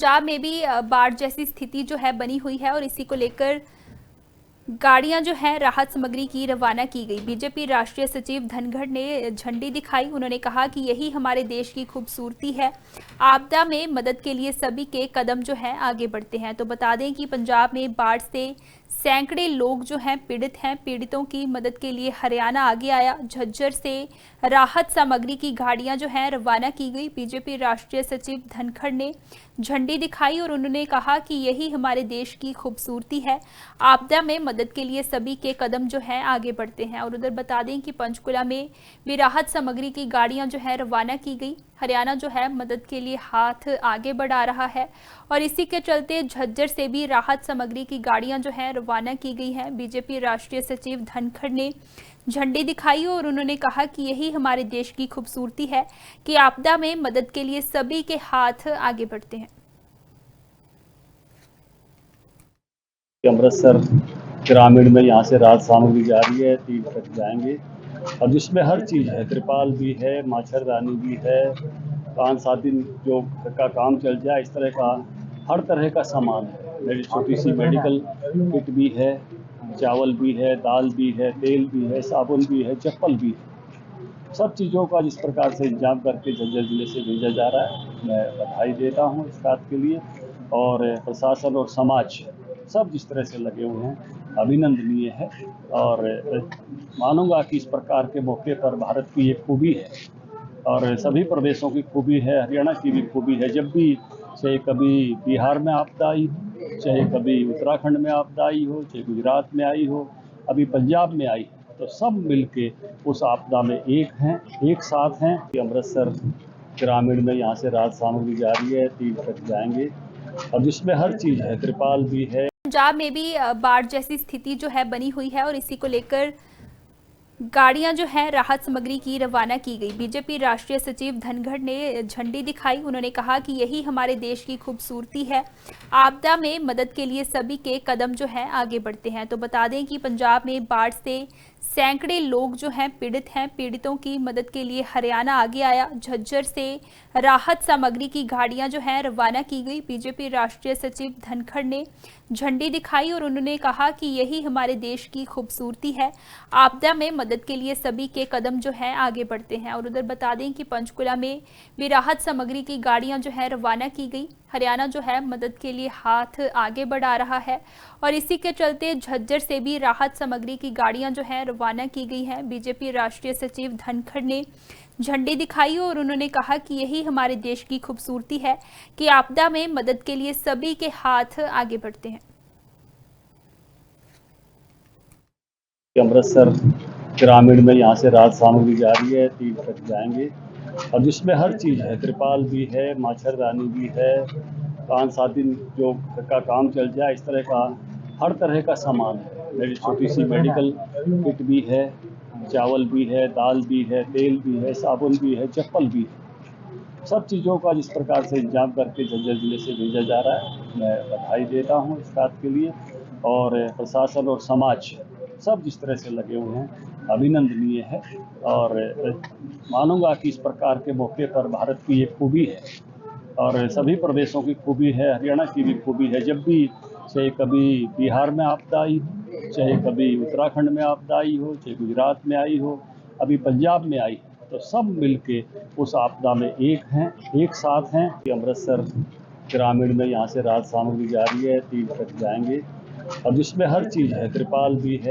पंजाब में भी बाढ़ जैसी स्थिति जो है बनी हुई है और इसी को लेकर गाड़ियां जो है राहत सामग्री की रवाना की गई। बीजेपी राष्ट्रीय सचिव धनखड़ ने झंडी दिखाई। उन्होंने कहा कि यही हमारे देश की खूबसूरती है, आपदा में मदद के लिए सभी के कदम जो है आगे बढ़ते हैं। तो बता दें कि पंजाब में बाढ़ से सैकड़े लोग जो हैं पीड़ित हैं। पीड़ितों की मदद के लिए हरियाणा आगे आया। झज्जर से राहत सामग्री की गाड़ियां जो है रवाना की गई। बीजेपी राष्ट्रीय सचिव धनखड़ ने झंडी दिखाई और उन्होंने कहा कि यही हमारे देश की खूबसूरती है, आपदा में मदद के लिए सभी के कदम जो है आगे बढ़ते हैं। और उधर बता दें कि पंचकुला में भी राहत सामग्री की गाड़ियां जो है रवाना की गई। हरियाणा जो है मदद के लिए हाथ आगे बढ़ा रहा है और इसी के चलते झज्जर से भी राहत सामग्री की गाड़ियां जो है रवाना की गई हैं। बीजेपी राष्ट्रीय सचिव धनखड़ ने झंडी दिखाई और उन्होंने कहा कि यही हमारे देश की खूबसूरती है कि आपदा में मदद के लिए सभी के हाथ आगे बढ़ते हैं। अमृतसर ग्रामीण में यहाँ से राहत सामग्री जा रही है, 3 ट्रक जाएंगे और जिसमें हर चीज़ है, त्रिपाल भी है, मच्छरदानी भी है, 5-7 दिन जो का काम चल जाए, इस तरह का हर तरह का सामान है। मेरी छोटी सी मेडिकल किट भी है, चावल भी है, दाल भी है, तेल भी है, साबुन भी है, चप्पल भी है। सब चीज़ों का जिस प्रकार से इंतजाम करके झज्जर जिले से भेजा जा रहा है, मैं बधाई देता हूँ इस बात के लिए। और प्रशासन और समाज सब जिस तरह से लगे हुए हैं, अभिनंदनीय है। और मानूंगा कि इस प्रकार के मौके पर भारत की एक खूबी है और सभी प्रदेशों की खूबी है, हरियाणा की भी खूबी है। जब भी चाहे कभी बिहार में आपदा आई, चाहे कभी उत्तराखंड में आपदा आई हो, चाहे गुजरात में आई हो, अभी पंजाब में आई, तो सब मिलके उस आपदा में एक हैं, एक साथ हैं। अमृतसर ग्रामीण में यहाँ से राहत सामग्री जा रही है, 3 ट्रक जाएंगे और जिसमें हर चीज़ है, त्रिपाल भी है। पंजाब में भी बाढ़ जैसी स्थिति जो है बनी हुई है और इसी को लेकर गाड़ियां जो है राहत सामग्री की रवाना की गई। बीजेपी राष्ट्रीय सचिव धनखड़ ने झंडी दिखाई। उन्होंने कहा कि यही हमारे देश की खूबसूरती है, आपदा में मदद के लिए सभी के कदम जो है आगे बढ़ते हैं। तो बता दें कि पंजाब में बाढ़ से सैकड़े लोग जो हैं पीड़ित हैं। पीड़ितों की मदद के लिए हरियाणा आगे आया। झज्जर से राहत सामग्री की गाड़ियां जो है रवाना की गई। बीजेपी राष्ट्रीय सचिव धनखड़ ने झंडी दिखाई और उन्होंने कहा कि यही हमारे देश की खूबसूरती है, आपदा में मदद के लिए सभी के कदम जो है आगे बढ़ते हैं। और उधर बता दें कि पंचकुला में भी राहत सामग्री की गाड़ियां जो है रवाना की गई। हरियाणा जो है मदद के लिए हाथ आगे बढ़ा रहा है और इसी के चलते झज्जर से भी राहत सामग्री की गाड़ियां जो है रवाना की गई हैं। बीजेपी राष्ट्रीय सचिव धनखड़ ने झंडी दिखाई और उन्होंने कहा कि यही हमारे देश की खूबसूरती है कि आपदा में मदद के लिए सभी के हाथ आगे बढ़ते हैं। अमृतसर ग्रामीण में यहाँ से राहत सामग्री जा रही है, 3 ट्रक जाएंगे और जिसमें हर चीज़ है, त्रिपाल भी है, मच्छरदानी भी है, 5-7 दिन जो का काम चल जाए, इस तरह का हर तरह का सामान है। मेरी छोटी सी मेडिकल किट भी है, चावल भी है, दाल भी है, तेल भी है, साबुन भी है, चप्पल भी है। सब चीज़ों का जिस प्रकार से इंतजाम करके झज्जर जिले से भेजा जा रहा है, मैं बधाई देता हूँ इस बात के लिए। और प्रशासन और समाज सब जिस तरह से लगे हुए हैं, अभिनंदनीय है। और मानूंगा कि इस प्रकार के मौके पर भारत की एक खूबी है और सभी प्रदेशों की खूबी है, हरियाणा की भी खूबी है। जब भी चाहे कभी बिहार में आपदा आई, चाहे कभी उत्तराखंड में आपदा आई हो, चाहे गुजरात में आई हो, अभी पंजाब में आई, तो सब मिलके उस आपदा में एक हैं, एक साथ हैं। अमृतसर ग्रामीण में यहाँ से राहत सामग्री जा रही है, 3 ट्रक जाएंगे और जिसमें हर चीज़ है, त्रिपाल भी है।